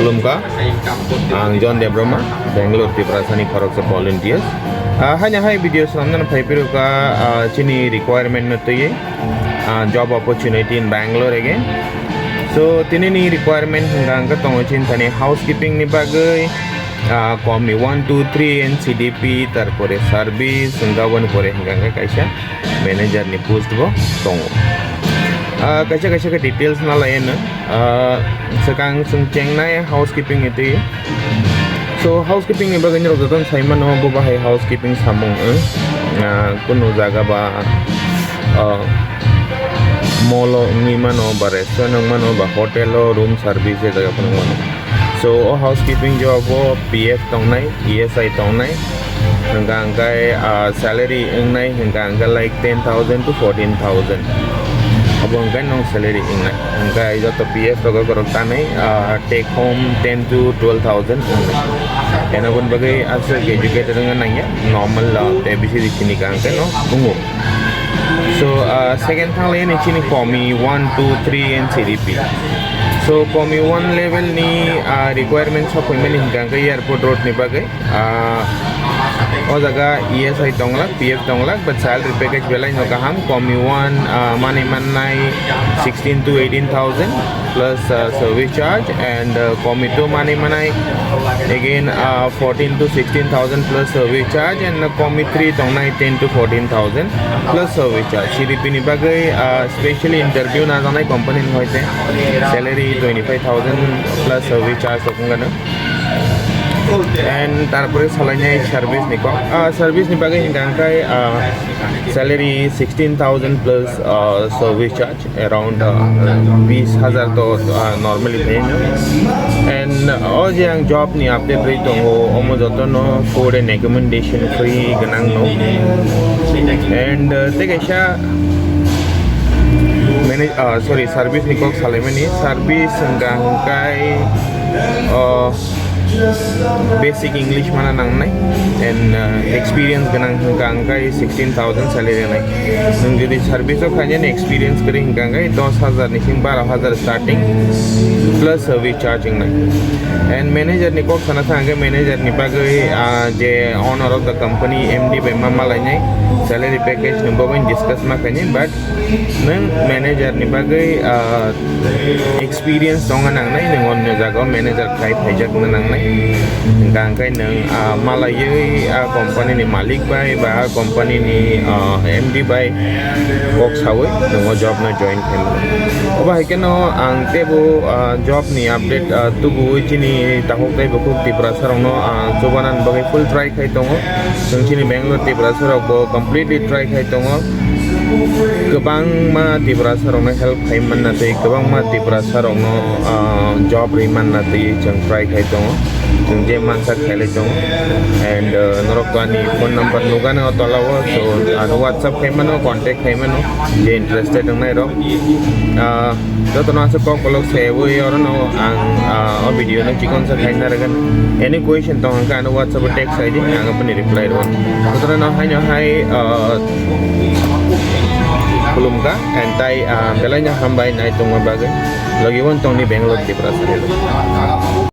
Lumka, ang John Debroma, Bangalore Tiprasani Koroksa volunteers. Hanya hai video selanjutnya paypiru ka chini requirement na tuye job opportunity in Bangalore again. So tini ni requirement hanggang ka tongo chin tani housekeeping ni bagay, komi 1, 2, 3 and CDP tarpore service hanggawan pore hanggang ka kaisa manager ni post bo tongo. Kaisa ka details na lain sekang sungcheng na housekeeping itu. So housekeeping ni bagay nyo gagan sa iman no bahay housekeeping samong kuno jaga ba mall ni mano ba restaurant ng mano ba hotel o room service jaga pa ng mano. So housekeeping job o PF tong nai ESI tong nai hanggang kay salary ang nai hanggang like 10,000 to 14,000. Abang kan nong salary ingat hangga itu PF to korok tanai take home 10 to 12,000 and abang bagai asal educated dengan nanya normal TBC di sini kan no bungo. So second thing lain di sini komi 1, 2, 3 and CDP. So komi 1 level ni requirements of women hingga ke airport road ni bagai o jaga ESI tonglak PF tonglak but salary package belai no kaham komi 1 money manai 16 to 18,000 plus service charge and komi 2 money manai again 14 to 16,000 plus service charge and komi 3 tongnai 10 to 14,000 plus service charge. CDP ni bagai especially interview na janai company ni hoite salary 25,000 plus service charge okungana. And tarpore salanya service ni ko service ni bagai hinggang kay salary 16,000 plus service charge around 20,000 to normally pay no. And all yang job ni update rate ho omo joto no food and accommodation free ganang no. And tekesha manage service ni ko salame ni service hinggang kay basic English mana nang nai and experience ganang hinggang kay 16,000 salary nai nung jadi service to kanya experience kare hinggang kay 10,000 nising 12,000 starting plus service charging nai and manager ni ko sana thanga manager ni bagai je owner of the company MD by mama lainai salary package number 1 discuss ma kanya but nang manager ni bagai experience dong nang nai ngon jaga manager kai phaijak nang nai hinggang kay nang malayay company ni malik bay ba company ni MD bay box hawe nang job na join ken oba hikeno ang tebo job ni update tubu chini tahok dai bukuk tiprasarong no chobanan bagai full try kai tongo sung chini Bangalore tiprasarong bo completely try kai tongo kebang ma tiprasarong na help kai man na tai kebang ma tiprasarong no job riman na tai chang try kai tongo sung je man sak khele tongo and norok ani phone number nuga na tolawo so WhatsApp kai mano contact kai mano je interested nai ro joto na sa ko kolok sewo or no ang video na chikon sa khai na ragan any question tong ang kan WhatsApp text ai din ang apni reply ron so na hai belum ka and tai belanya hambay na itong mabagai lagi won tong ni Bangalore Tiprasari.